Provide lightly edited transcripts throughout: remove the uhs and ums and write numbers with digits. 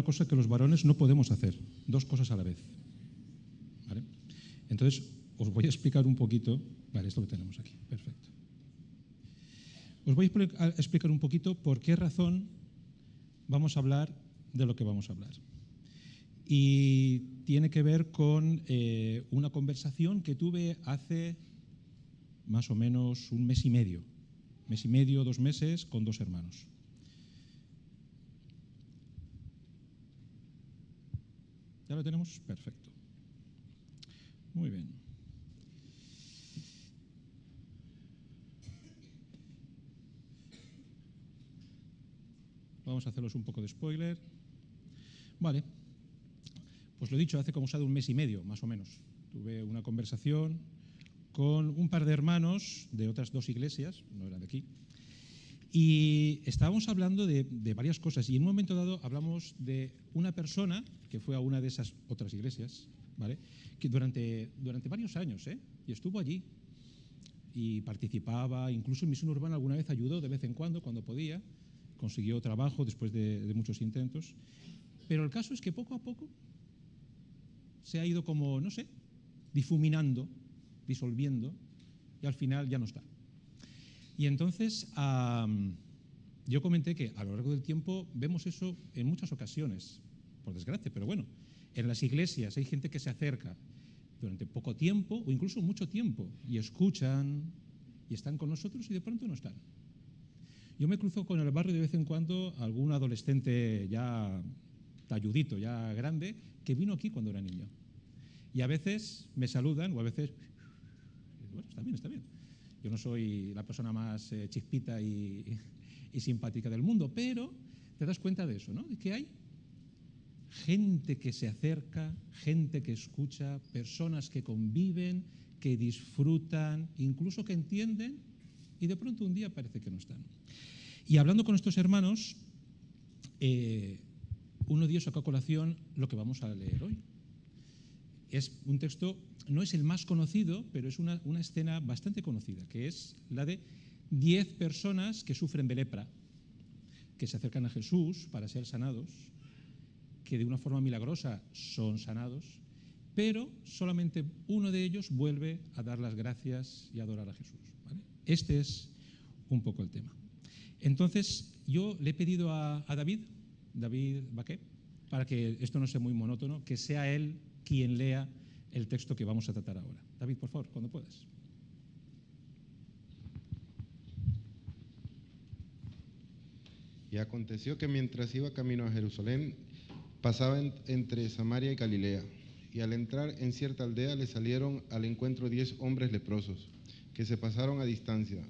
una cosa que los varones no podemos hacer, dos cosas a la vez. ¿Vale? Entonces, os voy a explicar un poquito. Vale, esto lo tenemos aquí, perfecto. Os voy a explicar un poquito por qué razón vamos a hablar de lo que vamos a hablar. Y tiene que ver con una conversación que tuve hace más o menos un mes y medio, 2 meses, con 2 hermanos. ¿Ya lo tenemos? Perfecto. Muy bien. Vamos a hacerlos un poco de spoiler. Vale. Pues lo he dicho, hace como un mes y medio, más o menos. Tuve una conversación con un par de hermanos de otras 2 iglesias, no eran de aquí, y estábamos hablando de varias cosas. Y en un momento dado hablamos de una persona que fue a una de esas otras iglesias, ¿vale? Que durante varios años, y estuvo allí y participaba, incluso en misión urbana alguna vez ayudó de vez en cuando podía, consiguió trabajo después de muchos intentos. Pero el caso es que poco a poco se ha ido como, no sé, difuminando, disolviendo, y al final ya no está. Y entonces yo comenté que a lo largo del tiempo vemos eso en muchas ocasiones, por desgracia, pero bueno, en las iglesias hay gente que se acerca durante poco tiempo o incluso mucho tiempo y escuchan y están con nosotros y de pronto no están. Yo me cruzo con el barrio de vez en cuando algún adolescente ya talludito, ya grande, que vino aquí cuando era niño. Y a veces me saludan o a veces, bueno, está bien, está bien. Yo no soy la persona más chispita y simpática del mundo, pero te das cuenta de eso, ¿no? De que hay gente que se acerca, gente que escucha, personas que conviven, que disfrutan, incluso que entienden, y de pronto un día parece que no están. Y hablando con estos hermanos, uno de ellos sacó a colación lo que vamos a leer hoy. Es un texto, no es el más conocido, pero es una escena bastante conocida, que es la de 10 personas que sufren de lepra, que se acercan a Jesús para ser sanados, que de una forma milagrosa son sanados, pero solamente uno de ellos vuelve a dar las gracias y a adorar a Jesús, ¿vale? Este es un poco el tema. Entonces, yo le he pedido a David Baqué, para que esto no sea muy monótono, que sea él quien lea el texto que vamos a tratar ahora. David, por favor, cuando puedas. Y aconteció que mientras iba camino a Jerusalén, pasaba entre Samaria y Galilea, y al entrar en cierta aldea le salieron al encuentro 10 hombres leprosos, que se pasaron a distancia,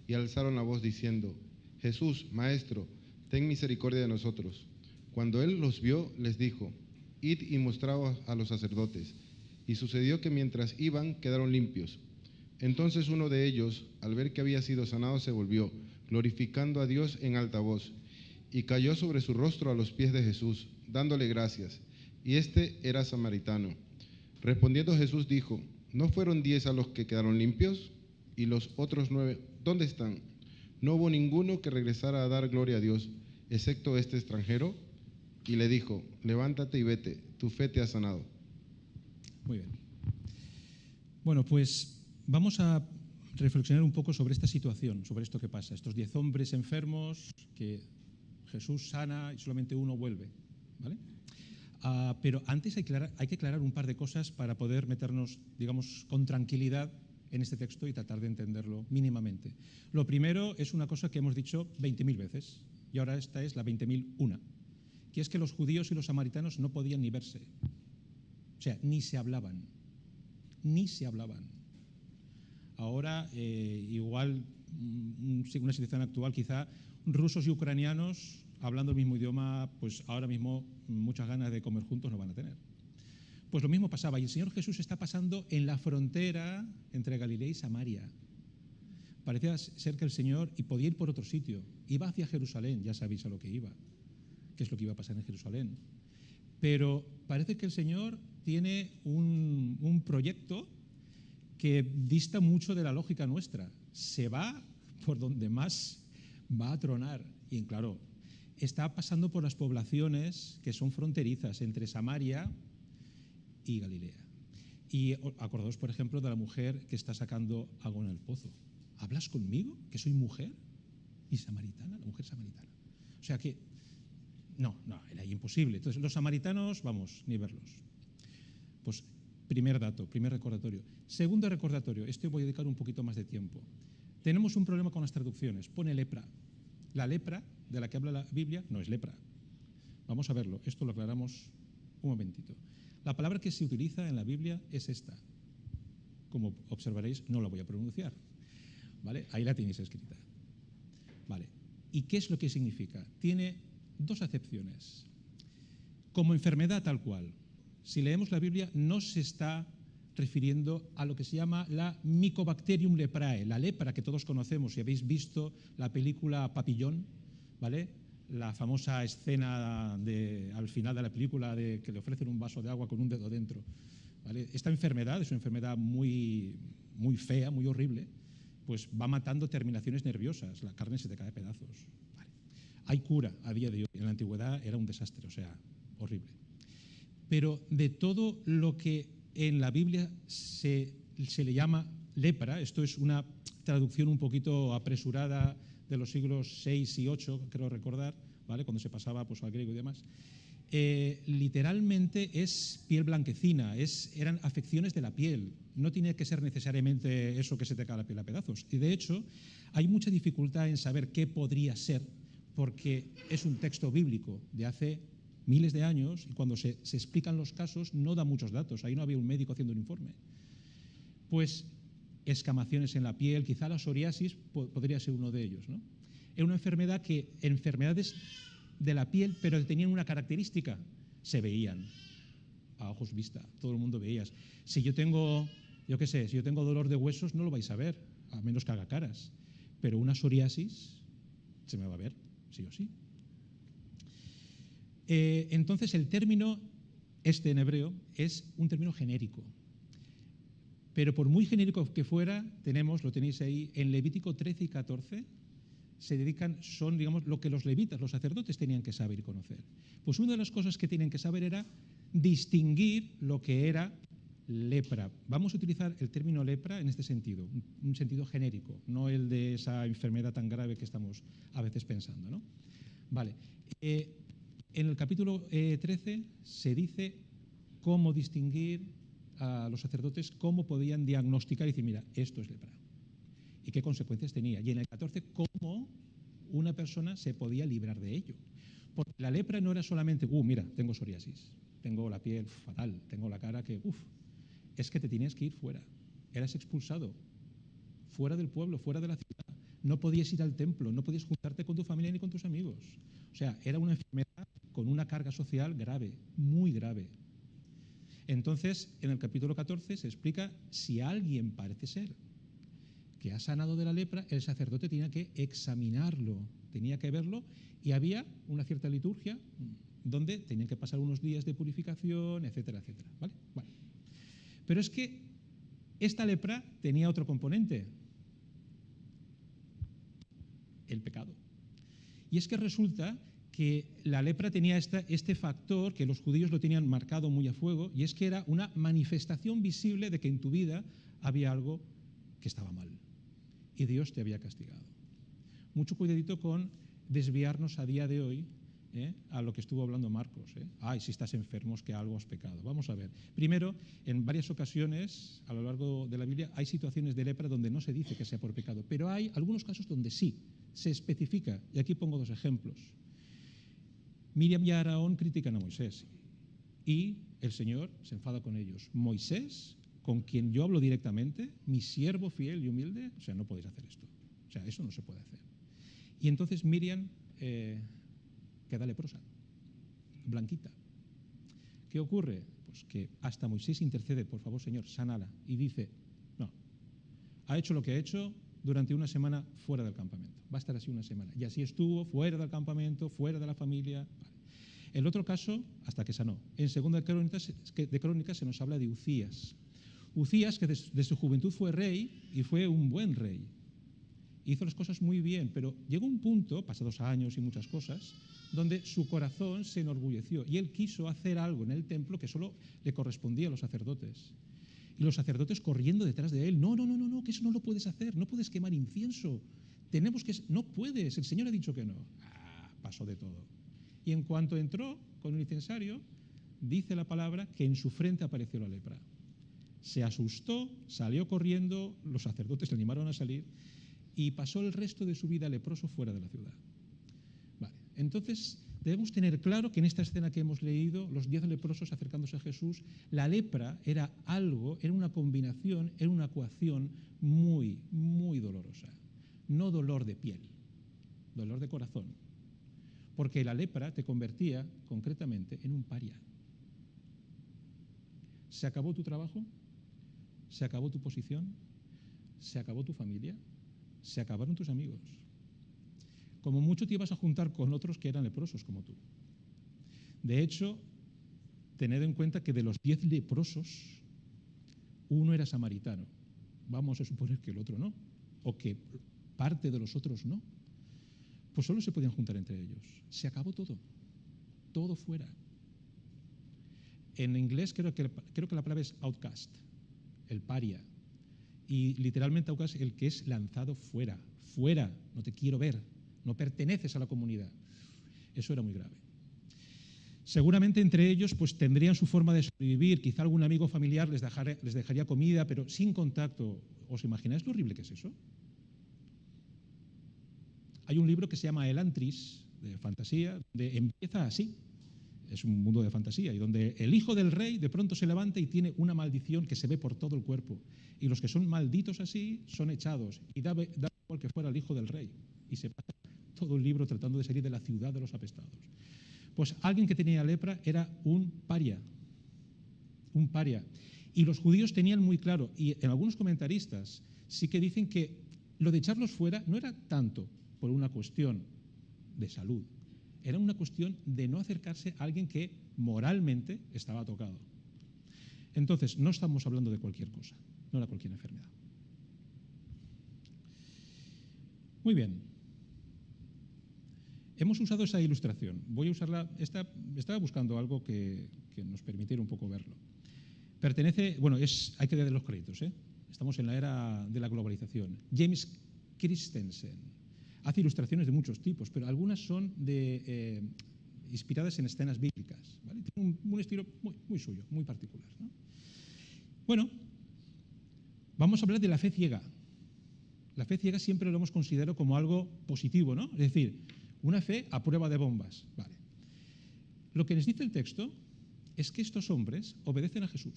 y alzaron la voz diciendo: Jesús, Maestro, ten misericordia de nosotros. Cuando él los vio, les dijo: Id y mostraos a los sacerdotes. Y sucedió que mientras iban, quedaron limpios. Entonces uno de ellos, al ver que había sido sanado, se volvió, glorificando a Dios en alta voz, y cayó sobre su rostro a los pies de Jesús, dándole gracias. Y este era samaritano. Respondiendo Jesús dijo: ¿No fueron 10 a los que quedaron limpios? ¿Y los otros 9, dónde están? No hubo ninguno que regresara a dar gloria a Dios, excepto este extranjero. Y le dijo: levántate y vete, tu fe te ha sanado. Muy bien. Bueno, pues vamos a reflexionar un poco sobre esta situación, sobre esto que pasa. Estos 10 hombres enfermos que Jesús sana y solamente uno vuelve, ¿vale? Pero antes hay que aclarar un par de cosas para poder meternos, digamos, con tranquilidad en este texto y tratar de entenderlo mínimamente. Lo primero es una cosa que hemos dicho 20.000 veces, y ahora esta es la 20.001, que es que los judíos y los samaritanos no podían ni verse. O sea, ni se hablaban. Ahora, igual, una situación actual, quizá rusos y ucranianos hablando el mismo idioma, pues ahora mismo muchas ganas de comer juntos no van a tener. Pues lo mismo pasaba, y el Señor Jesús está pasando en la frontera entre Galilea y Samaria. Parecía ser que el Señor, y podía ir por otro sitio, iba hacia Jerusalén, ya sabéis a lo que iba, qué es lo que iba a pasar en Jerusalén. Pero parece que el Señor tiene un proyecto que dista mucho de la lógica nuestra. Se va por donde más va a tronar. Y claro, está pasando por las poblaciones que son fronterizas entre Samaria y Galilea. Y acordaos, por ejemplo, de la mujer que está sacando agua en el pozo. ¿Hablas conmigo, que soy mujer y samaritana? La mujer samaritana. O sea que, no, era imposible. Entonces, los samaritanos, vamos, ni verlos. Pues, primer dato, primer recordatorio. Segundo recordatorio, este voy a dedicar un poquito más de tiempo. Tenemos un problema con las traducciones. Pone lepra. La lepra de la que habla la Biblia no es lepra. Vamos a verlo, esto lo aclaramos un momentito. La palabra que se utiliza en la Biblia es esta. Como observaréis, no la voy a pronunciar. ¿Vale? Ahí la tenéis escrita. ¿Vale? ¿Y qué es lo que significa? Tiene dos acepciones. Como enfermedad tal cual. Si leemos la Biblia, no se está refiriendo a lo que se llama la Mycobacterium leprae, la lepra que todos conocemos. Si habéis visto la película Papillón, ¿vale? La famosa escena al final de la película de que le ofrecen un vaso de agua con un dedo dentro. ¿Vale? Esta enfermedad es una enfermedad muy, muy fea, muy horrible, pues va matando terminaciones nerviosas, la carne se te cae a pedazos. ¿Vale? Hay cura a día de hoy, en la antigüedad era un desastre, o sea, horrible. Pero de todo lo que en la Biblia se le llama lepra, esto es una traducción un poquito apresurada de los siglos VI y VIII, creo recordar, ¿vale? Cuando se pasaba pues, al griego y demás, literalmente es piel blanquecina, eran afecciones de la piel, no tiene que ser necesariamente eso que se te cae la piel a pedazos. Y de hecho, hay mucha dificultad en saber qué podría ser, porque es un texto bíblico de hace miles de años, y cuando se explican los casos no da muchos datos, ahí no había un médico haciendo un informe. Pues escamaciones en la piel, quizá la psoriasis podría ser uno de ellos, ¿no? Es una enfermedad que, enfermedades de la piel, pero que tenían una característica, se veían a ojos vista, todo el mundo veía. Si yo tengo, yo qué sé, si yo tengo dolor de huesos no lo vais a ver, a menos que haga caras, pero una psoriasis se me va a ver, sí o sí. Entonces el término, en hebreo, es un término genérico. Pero por muy genérico que fuera, lo tenéis ahí, en Levítico 13 y 14, son, digamos, lo que los levitas, los sacerdotes, tenían que saber y conocer. Pues una de las cosas que tienen que saber era distinguir lo que era lepra. Vamos a utilizar el término lepra en este sentido, un sentido genérico, no el de esa enfermedad tan grave que estamos a veces pensando, ¿no? Vale. En el capítulo 13 se dice cómo distinguir a los sacerdotes, cómo podían diagnosticar y decir, mira, esto es lepra. Y qué consecuencias tenía. Y en el 14, cómo una persona se podía librar de ello. Porque la lepra no era solamente, mira, tengo psoriasis, tengo la piel fatal, tengo la cara que, es que te tenías que ir fuera. Eras expulsado, fuera del pueblo, fuera de la ciudad. No podías ir al templo, no podías juntarte con tu familia ni con tus amigos. O sea, era una enfermedad con una carga social grave, muy grave. Entonces, en el capítulo 14 se explica si alguien parece ser que ha sanado de la lepra, el sacerdote tenía que examinarlo, tenía que verlo, y había una cierta liturgia donde tenían que pasar unos días de purificación, etcétera, etcétera. ¿Vale? Bueno. Pero es que esta lepra tenía otro componente, el pecado. Y es que resulta que la lepra tenía este factor que los judíos lo tenían marcado muy a fuego, y es que era una manifestación visible de que en tu vida había algo que estaba mal y Dios te había castigado. Mucho cuidadito con desviarnos a día de hoy a lo que estuvo hablando Marcos. Ay, si estás enfermo es que algo has pecado. Vamos a ver. Primero, en varias ocasiones a lo largo de la Biblia hay situaciones de lepra donde no se dice que sea por pecado, pero hay algunos casos donde sí se especifica, y aquí pongo dos ejemplos. Miriam y Aarón critican a Moisés y el Señor se enfada con ellos. Moisés, con quien yo hablo directamente, mi siervo fiel y humilde, o sea, no podéis hacer esto. O sea, eso no se puede hacer. Y entonces Miriam queda leprosa, blanquita. ¿Qué ocurre? Pues que hasta Moisés intercede, por favor, Señor, sánala. Y dice, no, ha hecho lo que ha hecho durante una semana fuera del campamento. Va a estar así una semana. Y así estuvo, fuera del campamento, fuera de la familia. Vale. El otro caso, hasta que sanó. En Segunda de Crónicas se nos habla de Ucías. Ucías, que desde su juventud fue rey y fue un buen rey. hizo las cosas muy bien, pero llegó un punto, pasados años y muchas cosas, donde su corazón se enorgulleció y él quiso hacer algo en el templo que solo le correspondía a los sacerdotes. Y los sacerdotes corriendo detrás de él, no, que eso no lo puedes hacer, no puedes quemar incienso, no puedes, el Señor ha dicho que no. Pasó de todo. Y en cuanto entró con un incensario, dice la palabra que en su frente apareció la lepra. Se asustó, salió corriendo, los sacerdotes le animaron a salir y pasó el resto de su vida leproso fuera de la ciudad. Vale. Entonces, debemos tener claro que en esta escena que hemos leído, los 10 leprosos acercándose a Jesús, la lepra era una combinación, era una ecuación muy, muy dolorosa. No dolor de piel, dolor de corazón. Porque la lepra te convertía concretamente en un paria. ¿Se acabó tu trabajo? ¿Se acabó tu posición? ¿Se acabó tu familia? Se acabaron tus amigos. Como mucho te ibas a juntar con otros que eran leprosos como tú. De hecho, tened en cuenta que de los 10 leprosos, uno era samaritano. Vamos a suponer que el otro no, o que parte de los otros no. Pues solo se podían juntar entre ellos. Se acabó todo. Todo fuera. En inglés creo que la palabra es outcast, el paria. Y literalmente outcast, el que es lanzado fuera. Fuera, no te quiero ver, no perteneces a la comunidad. Eso era muy grave. Seguramente entre ellos pues tendrían su forma de sobrevivir, quizá algún amigo familiar les dejaría comida, pero sin contacto. ¿Os imagináis lo horrible que es eso? Hay un libro que se llama Elantris, de fantasía, donde empieza así. Es un mundo de fantasía, y donde el hijo del rey de pronto se levanta y tiene una maldición que se ve por todo el cuerpo. Y los que son malditos así son echados. Y da igual que fuera el hijo del rey. Y se pasa todo el libro tratando de salir de la ciudad de los apestados. Pues alguien que tenía lepra era un paria. Un paria. Y los judíos tenían muy claro, y en algunos comentaristas sí que dicen que lo de echarlos fuera no era tanto por una cuestión de salud, era una cuestión de no acercarse a alguien que moralmente estaba tocado. Entonces, no estamos hablando de cualquier cosa, no era cualquier enfermedad. Muy bien. Hemos usado esa ilustración. Voy a usarla. Estaba buscando algo que nos permitiera un poco verlo. Hay que darle los créditos, ¿eh? Estamos en la era de la globalización. James Christensen hace ilustraciones de muchos tipos, pero algunas son inspiradas en escenas bíblicas, ¿vale? Tiene un estilo muy suyo, muy particular, ¿no? Bueno, vamos a hablar de la fe ciega. La fe ciega siempre lo hemos considerado como algo positivo, ¿no? Es decir, una fe a prueba de bombas. Vale. Lo que les dice el texto es que estos hombres obedecen a Jesús.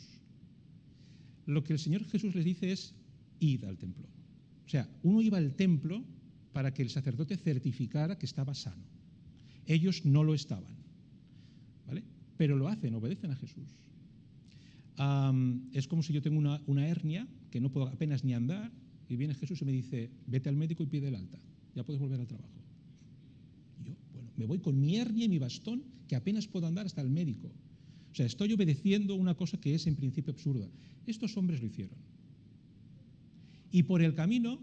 Lo que el Señor Jesús les dice es: id al templo. O sea, uno iba al templo para que el sacerdote certificara que estaba sano. Ellos no lo estaban, ¿vale? Pero lo hacen, obedecen a Jesús. Es como si yo tengo una hernia que no puedo apenas ni andar, y viene Jesús y me dice: vete al médico y pide el alta, ya puedes volver al trabajo. Y yo, bueno, me voy con mi hernia y mi bastón, que apenas puedo andar, hasta el médico. O sea, estoy obedeciendo una cosa que es en principio absurda. Estos hombres lo hicieron. Y por el camino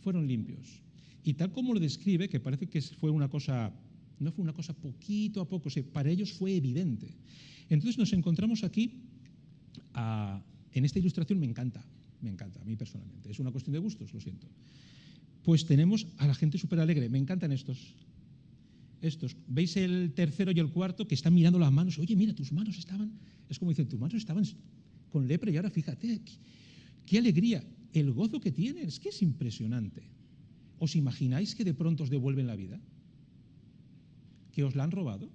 fueron limpios. Y tal como lo describe, que parece que fue una cosa, no fue una cosa poquito a poco, para ellos fue evidente. Entonces nos encontramos aquí, en esta ilustración me encanta a mí personalmente. Es una cuestión de gustos, lo siento. Pues tenemos a la gente súper alegre, me encantan estos. ¿Veis el tercero y el cuarto que están mirando las manos? Oye, mira, tus manos estaban, es como dicen, tus manos estaban con lepra y ahora fíjate, qué alegría, el gozo que tienen, es que es impresionante. ¿Os imagináis que de pronto os devuelven la vida? ¿Que os la han robado?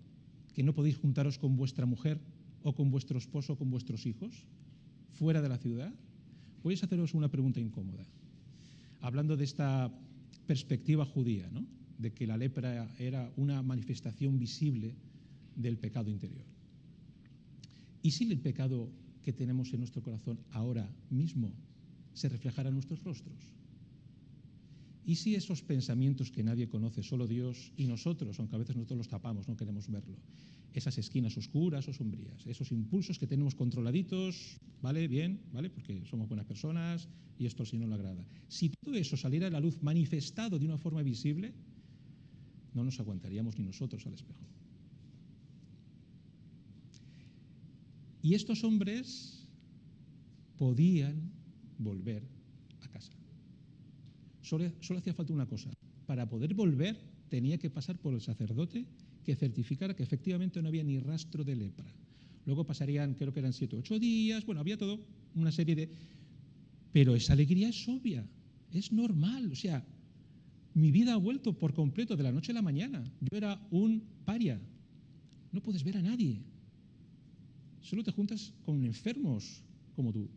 ¿Que no podéis juntaros con vuestra mujer o con vuestro esposo o con vuestros hijos fuera de la ciudad? Voy a haceros una pregunta incómoda. Hablando de esta perspectiva judía, ¿no? De que la lepra era una manifestación visible del pecado interior. ¿Y si el pecado que tenemos en nuestro corazón ahora mismo se reflejara en nuestros rostros? ¿Y si esos pensamientos que nadie conoce, solo Dios y nosotros, aunque a veces nosotros los tapamos, no queremos verlo, esas esquinas oscuras o sombrías, esos impulsos que tenemos controladitos, ¿vale? Bien, ¿vale? Porque somos buenas personas y esto sí no le agrada. Si todo eso saliera a la luz manifestado de una forma visible, no nos aguantaríamos ni nosotros al espejo. Y estos hombres podían volver a casa. Solo hacía falta una cosa. Para poder volver tenía que pasar por el sacerdote que certificara que efectivamente no había ni rastro de lepra. Luego pasarían, creo que eran 7 o 8 días, bueno, había todo una serie de... Pero esa alegría es obvia, es normal, o sea, mi vida ha vuelto por completo de la noche a la mañana. Yo era un paria, no puedes ver a nadie, solo te juntas con enfermos como tú.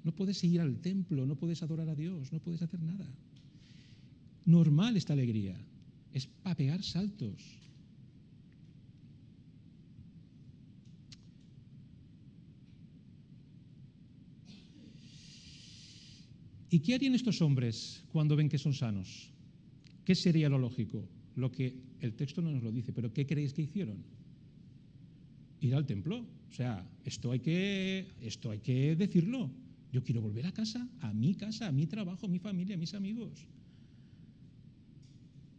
No puedes ir al templo, no puedes adorar a Dios, no puedes hacer nada. Normal esta alegría, es para pegar saltos. ¿Y qué harían estos hombres cuando ven que son sanos? ¿Qué sería lo lógico? Lo que el texto no nos lo dice, pero ¿qué creéis que hicieron? Ir al templo. O sea, esto hay que decirlo. Yo quiero volver a casa, a mi trabajo, a mi familia, a mis amigos.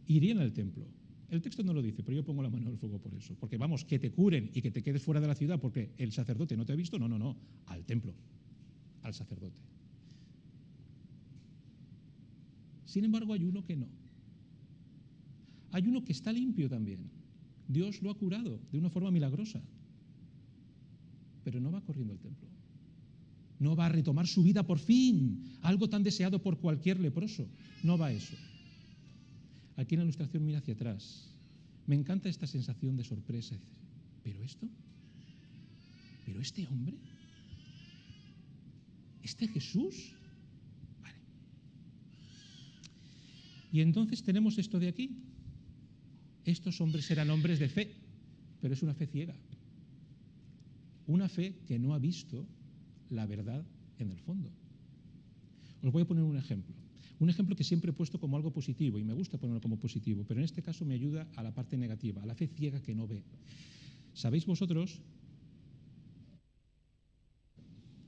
Irían al templo. El texto no lo dice, pero yo pongo la mano al fuego por eso. Porque vamos, que te curen y que te quedes fuera de la ciudad porque el sacerdote no te ha visto, no, al templo, al sacerdote. Sin embargo, hay uno que no. Hay uno que está limpio también. Dios lo ha curado de una forma milagrosa. Pero no va corriendo al templo. No va a retomar su vida por fin, algo tan deseado por cualquier leproso. No va a eso. Aquí en la ilustración mira hacia atrás. Me encanta esta sensación de sorpresa. ¿Pero esto? ¿Pero este hombre? ¿Este Jesús? Vale. Y entonces tenemos esto de aquí. Estos hombres eran hombres de fe, pero es una fe ciega. Una fe que no ha visto la verdad en el fondo. Os voy a poner un ejemplo que siempre he puesto como algo positivo, y me gusta ponerlo como positivo, pero en este caso me ayuda a la parte negativa, a la fe ciega que no ve. ¿Sabéis vosotros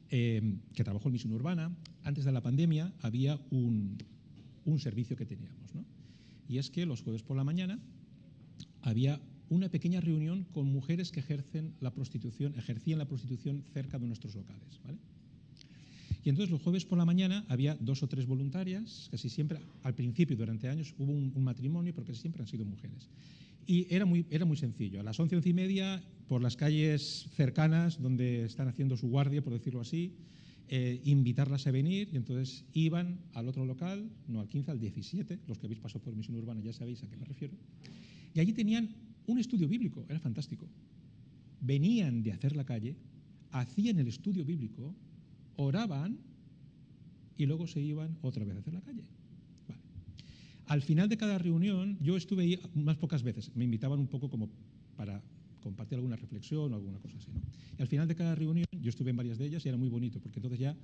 que trabajo en Misión Urbana? Antes de la pandemia había un servicio que teníamos, ¿no? Y es que los jueves por la mañana había una pequeña reunión con mujeres que ejercían la prostitución cerca de nuestros locales, ¿vale? Y entonces los jueves por la mañana había 2 o 3 voluntarias, casi siempre, al principio, durante años, hubo un matrimonio, porque siempre han sido mujeres. Y era muy sencillo. A las 11, 11 y media, por las calles cercanas, donde están haciendo su guardia, por decirlo así, invitarlas a venir, y entonces iban al otro local, no al 15, al 17, los que habéis pasado por Misión Urbana ya sabéis a qué me refiero, y allí tenían un estudio bíblico, era fantástico. Venían de hacer la calle, hacían el estudio bíblico, oraban y luego se iban otra vez a hacer la calle. Vale. Al final de cada reunión, yo estuve ahí unas pocas veces, me invitaban un poco como para compartir alguna reflexión o alguna cosa así, ¿no? Y al final de cada reunión, yo estuve en varias de ellas y era muy bonito, porque entonces ya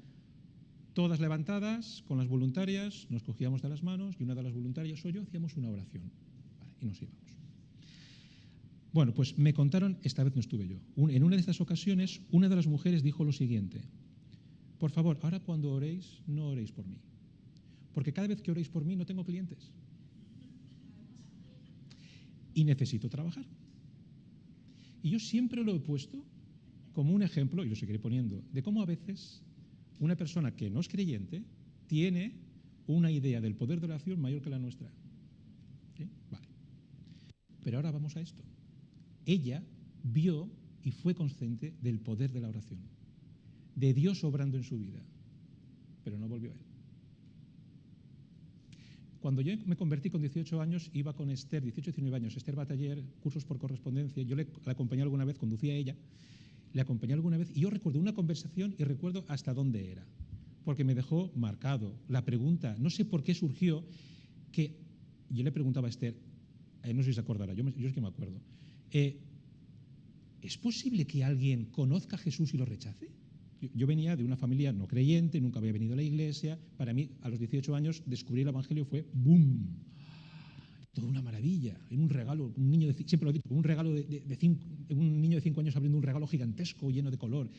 todas levantadas, con las voluntarias, nos cogíamos de las manos y una de las voluntarias o yo hacíamos una oración, ¿vale? Y nos íbamos. Bueno, pues me contaron, esta vez no estuve yo, en una de estas ocasiones, una de las mujeres dijo lo siguiente: por favor, ahora cuando oréis, no oréis por mí, porque cada vez que oréis por mí no tengo clientes y necesito trabajar. Y yo siempre lo he puesto como un ejemplo, y lo seguiré poniendo, de cómo a veces una persona que no es creyente tiene una idea del poder de la oración mayor que la nuestra. ¿Sí? Vale. Pero ahora vamos a esto. Ella vio y fue consciente del poder de la oración, de Dios obrando en su vida, pero no volvió a él. Cuando yo me convertí con 18 años, iba con Esther, 18 y 19 años, Esther Bataller, cursos por correspondencia, yo la acompañé alguna vez, conducía a ella, le acompañé alguna vez y yo recuerdo una conversación y recuerdo hasta dónde era, porque me dejó marcado. La pregunta, no sé por qué surgió, que yo le preguntaba a Esther, no sé si se acordará, yo es que me acuerdo, ¿es posible que alguien conozca a Jesús y lo rechace? Yo venía de una familia no creyente, nunca había venido a la iglesia. Para mí, a los 18 años, descubrir el Evangelio fue ¡boom! Toda una maravilla, en un regalo, un niño siempre lo he dicho, un regalo un niño de 5 años abriendo un regalo gigantesco lleno de color.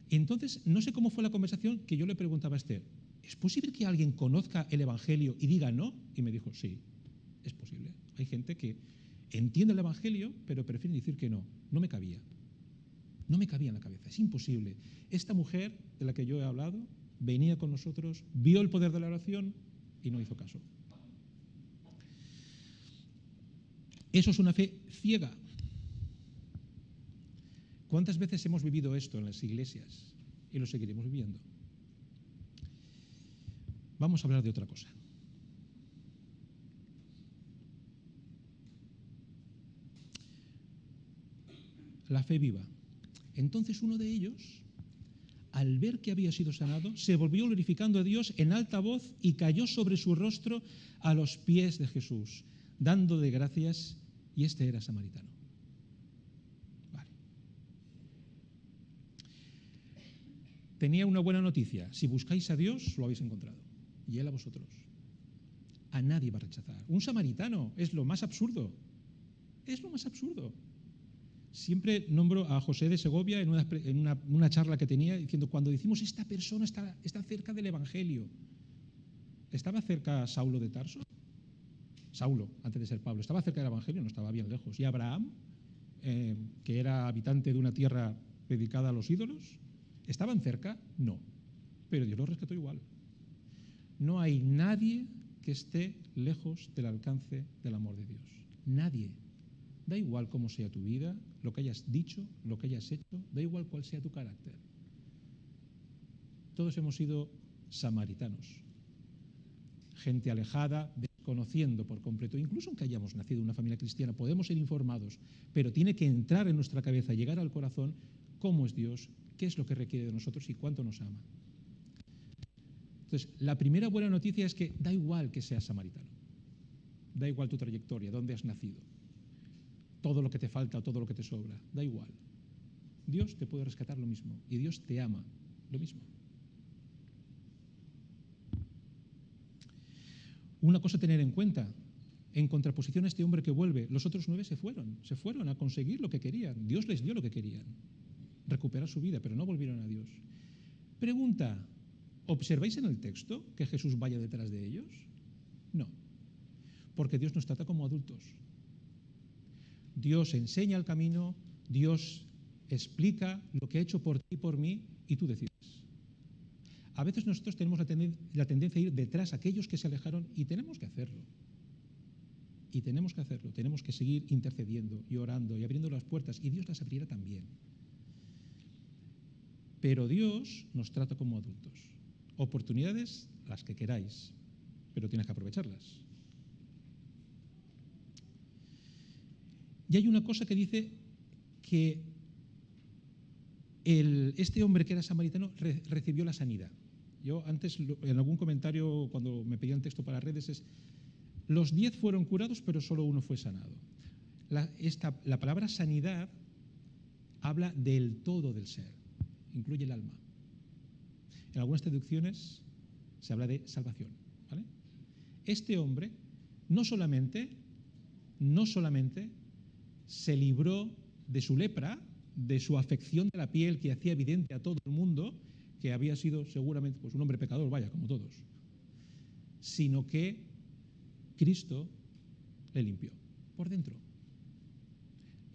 Entonces, no sé cómo fue la conversación que yo le preguntaba a Esther, ¿es posible que alguien conozca el Evangelio y diga no? Y me dijo, sí, es posible. Hay gente que entiende el Evangelio, pero prefiere decir que no. No me cabía. No me cabía en la cabeza, es imposible. Esta mujer de la que yo he hablado venía con nosotros, vio el poder de la oración y no hizo caso. Eso es una fe ciega. ¿Cuántas veces hemos vivido esto en las iglesias y lo seguiremos viviendo? Vamos a hablar de otra cosa. La fe viva. Entonces uno de ellos, al ver que había sido sanado, se volvió glorificando a Dios en alta voz y cayó sobre su rostro a los pies de Jesús, dándole gracias, y este era samaritano. Vale. Tenía una buena noticia: si buscáis a Dios, lo habéis encontrado, y Él a vosotros. A nadie va a rechazar. Un samaritano es lo más absurdo. Es lo más absurdo. Siempre nombro a José de Segovia en una charla que tenía, diciendo, cuando decimos esta persona está cerca del Evangelio, ¿estaba cerca Saulo de Tarso? Saulo, antes de ser Pablo, ¿estaba cerca del Evangelio? No, estaba bien lejos. ¿Y Abraham, que era habitante de una tierra dedicada a los ídolos, estaban cerca? No, pero Dios los rescató igual. No hay nadie que esté lejos del alcance del amor de Dios. Nadie. Da igual cómo sea tu vida, lo que hayas dicho, lo que hayas hecho, da igual cuál sea tu carácter. Todos hemos sido samaritanos, gente alejada, desconociendo por completo. Incluso aunque hayamos nacido en una familia cristiana, podemos ser informados, pero tiene que entrar en nuestra cabeza, llegar al corazón, cómo es Dios, qué es lo que requiere de nosotros y cuánto nos ama. Entonces, la primera buena noticia es que da igual que seas samaritano, da igual tu trayectoria, dónde has nacido, todo lo que te falta o todo lo que te sobra, da igual. Dios te puede rescatar lo mismo y Dios te ama lo mismo. Una cosa a tener en cuenta, en contraposición a este hombre que vuelve, los otros 9 se fueron a conseguir lo que querían. Dios les dio lo que querían, recuperar su vida, pero no volvieron a Dios. Pregunta, ¿observáis en el texto que Jesús vaya detrás de ellos? No, porque Dios nos trata como adultos. Dios enseña el camino, Dios explica lo que ha hecho por ti y por mí, y tú decides. A veces nosotros tenemos la tendencia a ir detrás a aquellos que se alejaron, y tenemos que hacerlo. Y tenemos que hacerlo, tenemos que seguir intercediendo y orando y abriendo las puertas, y Dios las abrirá también. Pero Dios nos trata como adultos. Oportunidades, las que queráis, pero tienes que aprovecharlas. Y hay una cosa que dice que este hombre que era samaritano recibió la sanidad. Yo antes, en algún comentario, cuando me pedían texto para redes, los 10 fueron curados, pero solo uno fue sanado. La palabra sanidad habla del todo del ser, incluye el alma. En algunas traducciones se habla de salvación, ¿vale? Este hombre no solamente se libró de su lepra, de su afección de la piel que hacía evidente a todo el mundo que había sido seguramente pues, un hombre pecador, vaya, como todos, sino que Cristo le limpió por dentro.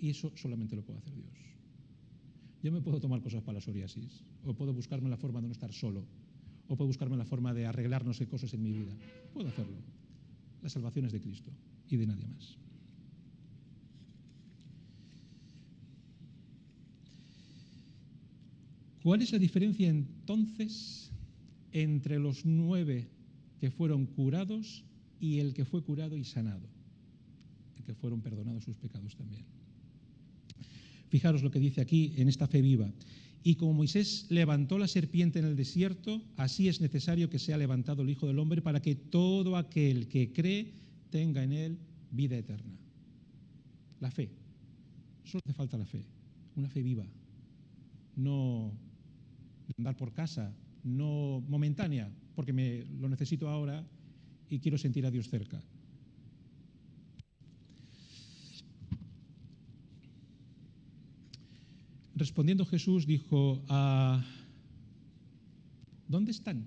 Y eso solamente lo puede hacer Dios. Yo me puedo tomar cosas para la psoriasis, o puedo buscarme la forma de no estar solo, o puedo buscarme la forma de arreglar no sé cosas en mi vida. Puedo hacerlo. La salvación es de Cristo y de nadie más. ¿Cuál es la diferencia entonces entre los 9 que fueron curados y el que fue curado y sanado? El que fueron perdonados sus pecados también. Fijaros lo que dice aquí en esta fe viva. Y como Moisés levantó la serpiente en el desierto, así es necesario que sea levantado el Hijo del Hombre para que todo aquel que cree tenga en él vida eterna. La fe. Solo hace falta la fe. Una fe viva. No andar por casa, no momentánea, porque lo necesito ahora y quiero sentir a Dios cerca. Respondiendo Jesús dijo, ¿dónde están?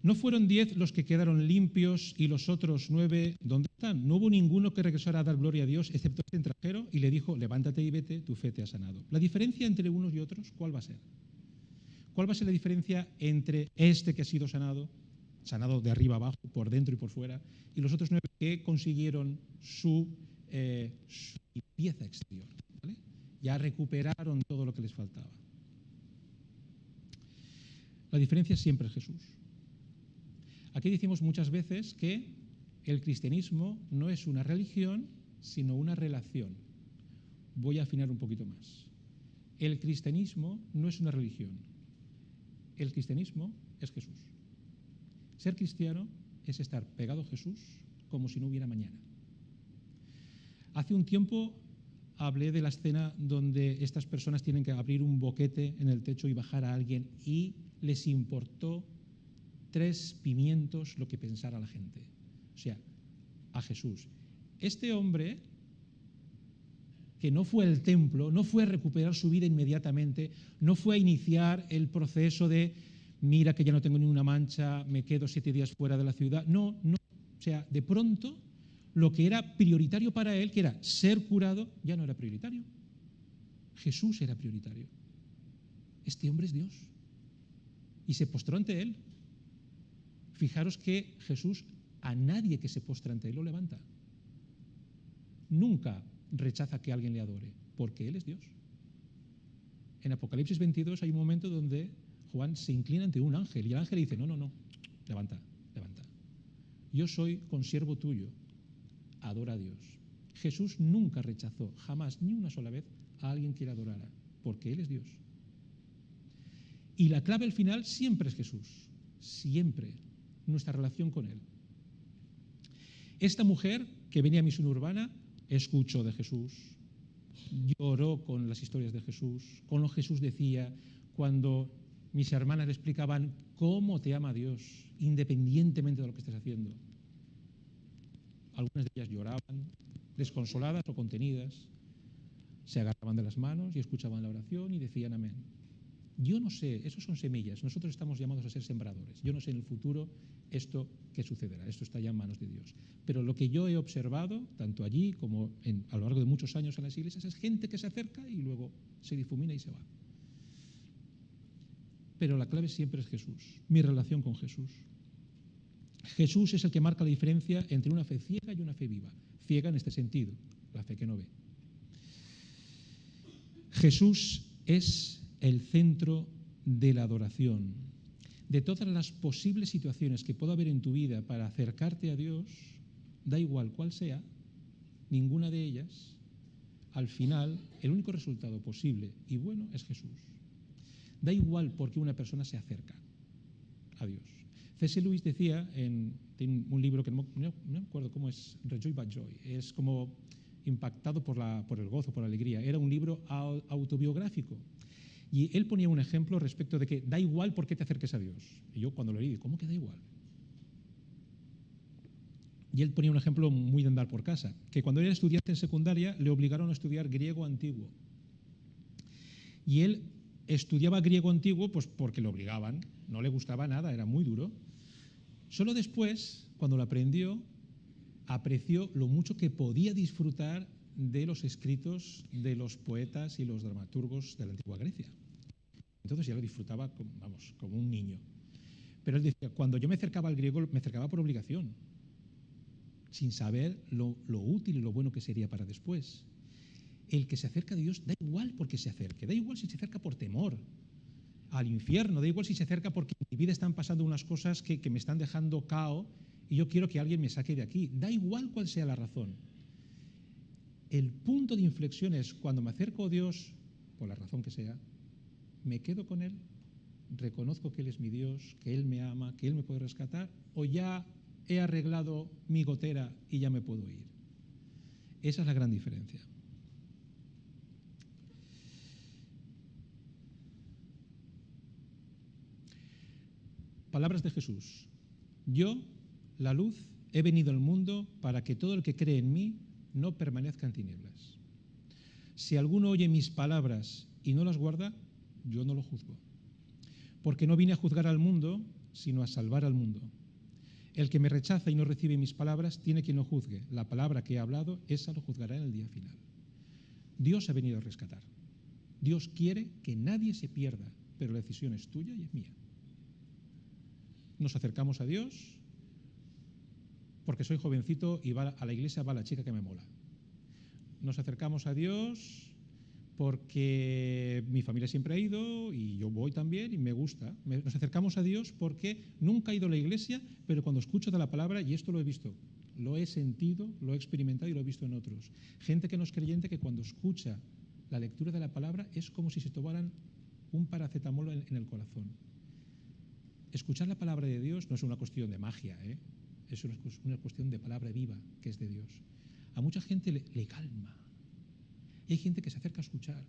¿No fueron 10 los que quedaron limpios y los otros 9, dónde están? No hubo ninguno que regresara a dar gloria a Dios, excepto este extranjero, y le dijo, levántate y vete, tu fe te ha sanado. La diferencia entre unos y otros, ¿cuál va a ser? ¿Cuál va a ser la diferencia entre este que ha sido sanado de arriba abajo, por dentro y por fuera, y los otros 9 que consiguieron su limpieza exterior? ¿Vale? Ya recuperaron todo lo que les faltaba. La diferencia siempre es Jesús. Aquí decimos muchas veces que el cristianismo no es una religión, sino una relación. Voy a afinar un poquito más. El cristianismo no es una religión. El cristianismo es Jesús. Ser cristiano es estar pegado a Jesús como si no hubiera mañana. Hace un tiempo hablé de la escena donde estas personas tienen que abrir un boquete en el techo y bajar a alguien y les importó 3 pimientos lo que pensara la gente. O sea, a Jesús. Este hombre, que no fue al templo, no fue a recuperar su vida inmediatamente, no fue a iniciar el proceso de, mira que ya no tengo ni una mancha, me quedo 7 días fuera de la ciudad. No. O sea, de pronto, lo que era prioritario para él, que era ser curado, ya no era prioritario. Jesús era prioritario. Este hombre es Dios. Y se postró ante él. Fijaros que Jesús a nadie que se postra ante él lo levanta. Nunca rechaza que alguien le adore, porque él es Dios. En Apocalipsis 22 hay un momento donde Juan se inclina ante un ángel y el ángel le dice, no, levanta. Yo soy consiervo tuyo, adora a Dios. Jesús nunca rechazó, jamás, ni una sola vez, a alguien que le adorara, porque él es Dios. Y la clave al final siempre es Jesús, siempre, nuestra relación con él. Esta mujer que venía a Misión Urbana escuchó de Jesús, lloró con las historias de Jesús, con lo que Jesús decía cuando mis hermanas le explicaban cómo te ama Dios, independientemente de lo que estés haciendo. Algunas de ellas lloraban, desconsoladas o contenidas, se agarraban de las manos y escuchaban la oración y decían amén. Yo no sé, esos son semillas, nosotros estamos llamados a ser sembradores. Yo no sé en el futuro esto qué sucederá, esto está ya en manos de Dios. Pero lo que yo he observado, tanto allí como a lo largo de muchos años en las iglesias, es gente que se acerca y luego se difumina y se va. Pero la clave siempre es Jesús, mi relación con Jesús. Jesús es el que marca la diferencia entre una fe ciega y una fe viva. Ciega en este sentido, la fe que no ve. Jesús es el centro de la adoración. De todas las posibles situaciones que pueda haber en tu vida para acercarte a Dios, da igual cuál sea, ninguna de ellas, al final, el único resultado posible y bueno es Jesús. Da igual por qué una persona se acerca a Dios. C.S. Lewis decía en un libro que no me acuerdo cómo es, Rejoice by Joy, es como impactado por el gozo, por la alegría. Era un libro autobiográfico. Y él ponía un ejemplo respecto de que da igual por qué te acerques a Dios. Y yo cuando lo leí, ¿cómo que da igual? Y él ponía un ejemplo muy de andar por casa, que cuando era estudiante en secundaria le obligaron a estudiar griego antiguo. Y él estudiaba griego antiguo pues porque lo obligaban, no le gustaba nada, era muy duro. Solo después, cuando lo aprendió, apreció lo mucho que podía disfrutar de los escritos de los poetas y los dramaturgos de la antigua Grecia. Entonces ya lo disfrutaba como un niño. Pero él decía, cuando yo me acercaba al griego, me acercaba por obligación, sin saber lo útil y lo bueno que sería para después. El que se acerca a Dios da igual por qué se acerque, da igual si se acerca por temor al infierno, da igual si se acerca porque en mi vida están pasando unas cosas que me están dejando cao y yo quiero que alguien me saque de aquí, da igual cuál sea la razón. El punto de inflexión es cuando me acerco a Dios, por la razón que sea, me quedo con Él, reconozco que Él es mi Dios, que Él me ama, que Él me puede rescatar, o ya he arreglado mi gotera y ya me puedo ir. Esa es la gran diferencia. Palabras de Jesús. Yo, la luz, he venido al mundo para que todo el que cree en mí no permanezca en tinieblas. Si alguno oye mis palabras y no las guarda, yo no lo juzgo. Porque no vine a juzgar al mundo, sino a salvar al mundo. El que me rechaza y no recibe mis palabras, tiene quien lo juzgue. La palabra que he hablado, esa lo juzgará en el día final. Dios ha venido a rescatar. Dios quiere que nadie se pierda, pero la decisión es tuya y es mía. Nos acercamos a Dios porque soy jovencito y a la iglesia va la chica que me mola. Nos acercamos a Dios porque mi familia siempre ha ido y yo voy también y me gusta. Nos acercamos a Dios porque nunca he ido a la iglesia, pero cuando escucho de la palabra, y esto lo he visto, lo he sentido, lo he experimentado y lo he visto en otros. Gente que no es creyente que cuando escucha la lectura de la palabra es como si se tomaran un paracetamol en el corazón. Escuchar la palabra de Dios no es una cuestión de magia, es una cuestión de palabra viva que es de Dios. A mucha gente le calma. Y hay gente que se acerca a escuchar.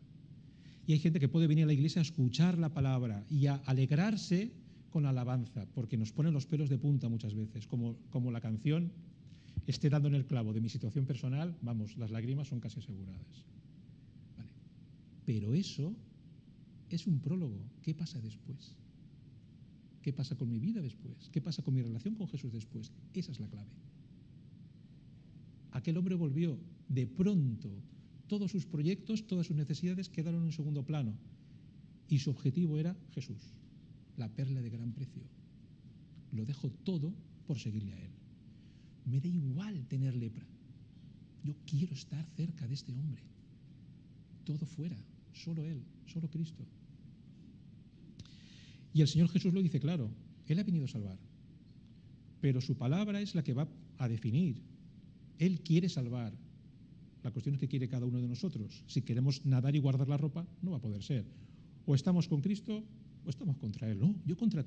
Y hay gente que puede venir a la iglesia a escuchar la palabra y a alegrarse con la alabanza, porque nos ponen los pelos de punta muchas veces. Como la canción esté dando en el clavo de mi situación personal, vamos, las lágrimas son casi aseguradas. ¿Vale? Pero eso es un prólogo. ¿Qué pasa después? ¿Qué pasa con mi vida después? ¿Qué pasa con mi relación con Jesús después? Esa es la clave. Aquel hombre volvió de pronto. Todos sus proyectos, todas sus necesidades quedaron en segundo plano. Y su objetivo era Jesús, la perla de gran precio. Lo dejo todo por seguirle a Él. Me da igual tener lepra. Yo quiero estar cerca de este hombre. Todo fuera, solo Él, solo Cristo. Y el Señor Jesús lo dice claro, Él ha venido a salvar. Pero su palabra es la que va a definir. Él quiere salvar. La cuestión es que quiere cada uno de nosotros. Si queremos nadar y guardar la ropa, no va a poder ser. O estamos con Cristo o estamos contra Él. No, yo contra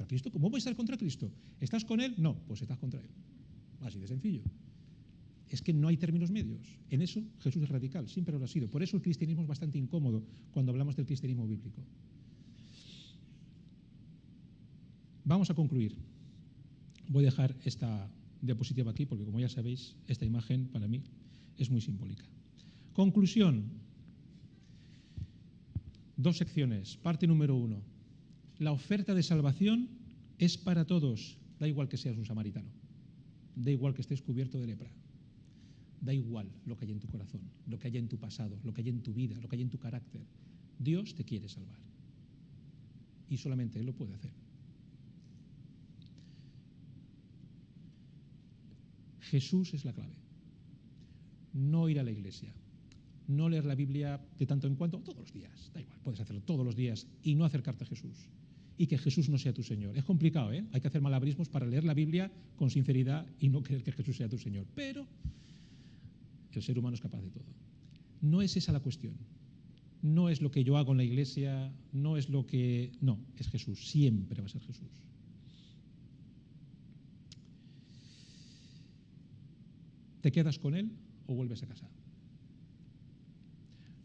Cristo. ¿Cómo voy a estar contra Cristo? ¿Estás con Él? No, pues estás contra Él. Así de sencillo. Es que no hay términos medios. En eso Jesús es radical, siempre lo ha sido. Por eso el cristianismo es bastante incómodo cuando hablamos del cristianismo bíblico. Vamos a concluir. Voy a dejar esta diapositiva aquí porque, como ya sabéis, esta imagen para mí es muy simbólica. Conclusión. 2 secciones. Parte número 1. La oferta de salvación es para todos. Da igual que seas un samaritano. Da igual que estés cubierto de lepra. Da igual lo que hay en tu corazón, lo que hay en tu pasado, lo que hay en tu vida, lo que hay en tu carácter. Dios te quiere salvar. Y solamente Él lo puede hacer. Jesús es la clave. No ir a la iglesia, no leer la Biblia de tanto en cuanto, todos los días, da igual, puedes hacerlo todos los días y no acercarte a Jesús. Y que Jesús no sea tu Señor. Es complicado, ¿eh? Hay que hacer malabarismos para leer la Biblia con sinceridad y no creer que Jesús sea tu Señor. Pero el ser humano es capaz de todo. No es esa la cuestión. No es lo que yo hago en la iglesia, no es lo que... No, es Jesús, siempre va a ser Jesús. ¿Te quedas con Él o vuelves a casa?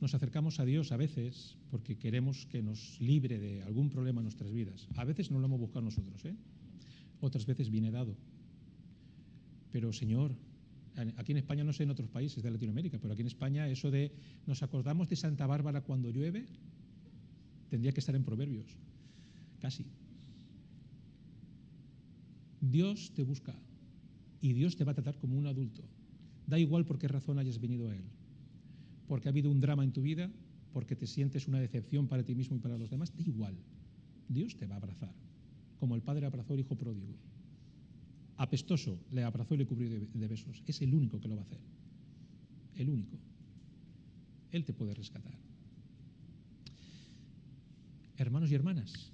Nos acercamos a Dios a veces porque queremos que nos libre de algún problema en nuestras vidas. A veces no lo hemos buscado nosotros, otras veces viene dado. Pero, Señor, aquí en España, no sé en otros países de Latinoamérica, pero aquí en España eso de nos acordamos de Santa Bárbara cuando llueve, tendría que estar en Proverbios, casi. Dios te busca y Dios te va a tratar como un adulto. Da igual por qué razón hayas venido a Él. Porque ha habido un drama en tu vida, porque te sientes una decepción para ti mismo y para los demás, da igual. Dios te va a abrazar, como el padre abrazó al hijo pródigo. Apestoso, le abrazó y le cubrió de besos. Es el único que lo va a hacer. El único. Él te puede rescatar. Hermanos y hermanas,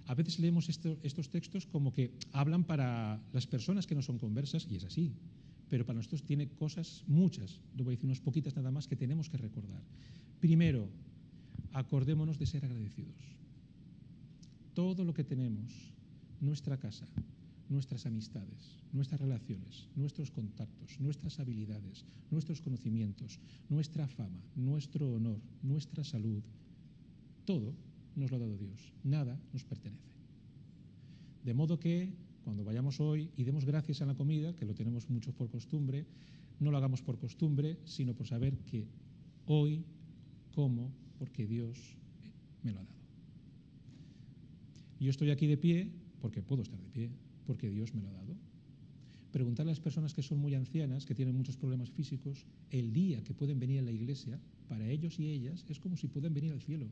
a veces leemos estos textos como que hablan para las personas que no son conversas, y es así. Pero para nosotros tiene cosas, muchas, yo voy a decir unas poquitas nada más, que tenemos que recordar. Primero, acordémonos de ser agradecidos. Todo lo que tenemos, nuestra casa, nuestras amistades, nuestras relaciones, nuestros contactos, nuestras habilidades, nuestros conocimientos, nuestra fama, nuestro honor, nuestra salud, todo nos lo ha dado Dios. Nada nos pertenece. De modo que cuando vayamos hoy y demos gracias a la comida, que lo tenemos muchos por costumbre, no lo hagamos por costumbre, sino por saber que hoy como porque Dios me lo ha dado. Yo estoy aquí de pie porque puedo estar de pie, porque Dios me lo ha dado. Preguntarle a las personas que son muy ancianas, que tienen muchos problemas físicos, el día que pueden venir a la iglesia, para ellos y ellas, es como si pueden venir al cielo.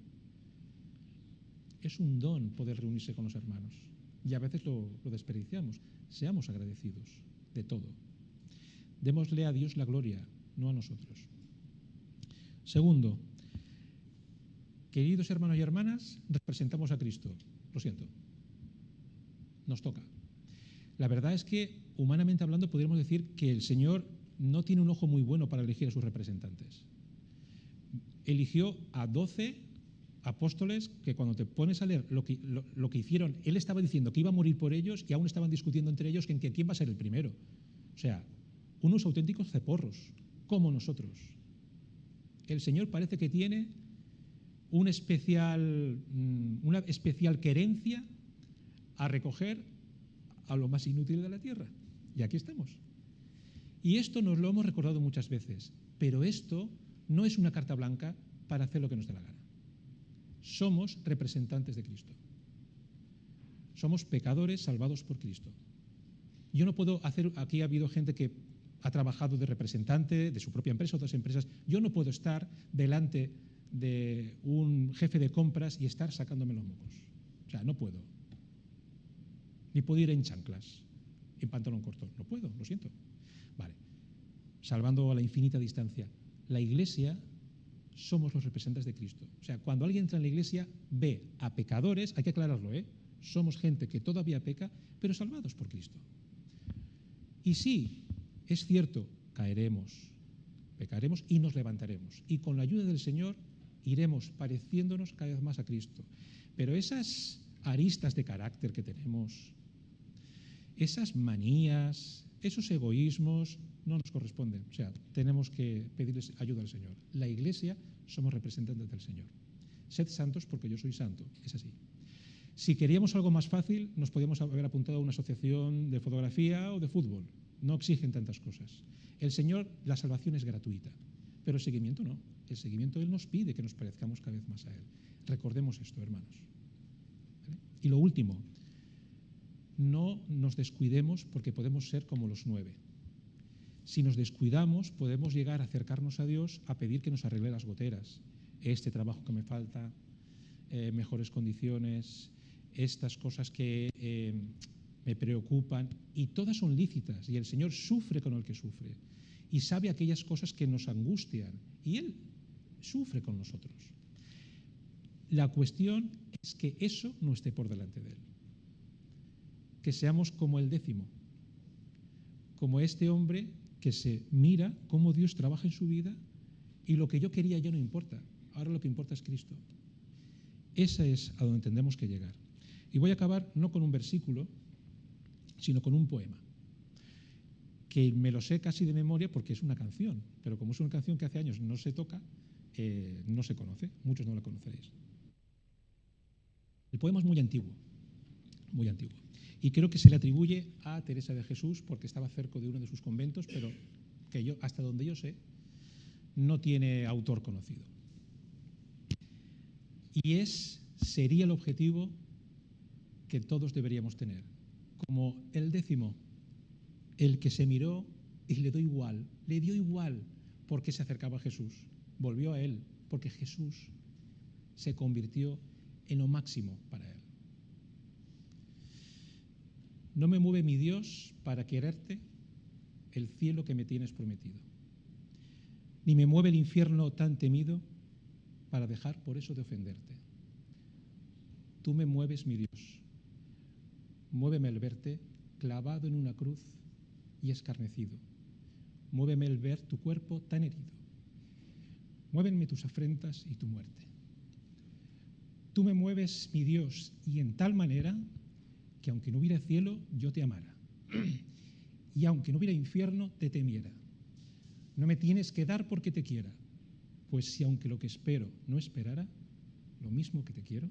Es un don poder reunirse con los hermanos. Y a veces lo desperdiciamos. Seamos agradecidos de todo. Démosle a Dios la gloria, no a nosotros. Segundo, queridos hermanos y hermanas, representamos a Cristo. Lo siento. Nos toca. La verdad es que, humanamente hablando, podríamos decir que el Señor no tiene un ojo muy bueno para elegir a sus representantes. Eligió a 12 apóstoles que cuando te pones a leer lo que hicieron, Él estaba diciendo que iba a morir por ellos y aún estaban discutiendo entre ellos quién va a ser el primero. O sea, unos auténticos ceporros, como nosotros. El Señor parece que tiene una especial querencia a recoger a lo más inútil de la tierra. Y aquí estamos. Y esto nos lo hemos recordado muchas veces, pero esto no es una carta blanca para hacer lo que nos dé la gana. Somos representantes de Cristo. Somos pecadores salvados por Cristo. Yo no puedo hacer, aquí ha habido gente que ha trabajado de representante de su propia empresa, otras empresas. Yo no puedo estar delante de un jefe de compras y estar sacándome los mocos. O sea, no puedo. Ni puedo ir en chanclas, en pantalón corto. No puedo, lo siento. Vale. Salvando a la infinita distancia. La Iglesia somos los representantes de Cristo. O sea, cuando alguien entra en la Iglesia, ve a pecadores, hay que aclararlo, somos gente que todavía peca, pero salvados por Cristo. Y sí, es cierto, caeremos, pecaremos y nos levantaremos. Y con la ayuda del Señor iremos pareciéndonos cada vez más a Cristo. Pero esas aristas de carácter que tenemos, esas manías, esos egoísmos, no nos corresponden. O sea, tenemos que pedirles ayuda al Señor. La Iglesia somos representantes del Señor. Sed santos porque yo soy santo. Es así. Si queríamos algo más fácil, nos podíamos haber apuntado a una asociación de fotografía o de fútbol. No exigen tantas cosas. El Señor, la salvación es gratuita, pero el seguimiento no. El seguimiento Él nos pide que nos parezcamos cada vez más a Él. Recordemos esto, hermanos. ¿Vale? Y lo último, no nos descuidemos porque podemos ser como los 9. Si nos descuidamos, podemos llegar a acercarnos a Dios a pedir que nos arregle las goteras. Este trabajo que me falta, mejores condiciones, estas cosas que me preocupan, y todas son lícitas, y el Señor sufre con el que sufre, y sabe aquellas cosas que nos angustian, y Él sufre con nosotros. La cuestión es que eso no esté por delante de Él. Que seamos como el 10º, como este hombre que se mira cómo Dios trabaja en su vida y lo que yo quería ya no importa, ahora lo que importa es Cristo. Esa es a donde tendremos que llegar. Y voy a acabar no con un versículo, sino con un poema, que me lo sé casi de memoria porque es una canción, pero como es una canción que hace años no se toca, no se conoce, muchos no la conoceréis. El poema es muy antiguo, y creo que se le atribuye a Teresa de Jesús porque estaba cerca de uno de sus conventos, pero que yo, hasta donde yo sé, no tiene autor conocido. Y sería el objetivo que todos deberíamos tener, como el 10º, el que se miró y le dio igual porque se acercaba a Jesús, volvió a Él porque Jesús se convirtió en lo máximo para Él. No me mueve mi Dios para quererte el cielo que me tienes prometido, ni me mueve el infierno tan temido para dejar por eso de ofenderte. Tú me mueves, mi Dios. Muéveme el verte clavado en una cruz y escarnecido. Muéveme el ver tu cuerpo tan herido. Muévenme tus afrentas y tu muerte. Tú me mueves, mi Dios, y en tal manera que aunque no hubiera cielo, yo te amara. Y aunque no hubiera infierno, te temiera. No me tienes que dar porque te quiera, pues si aunque lo que espero no esperara, lo mismo que te quiero,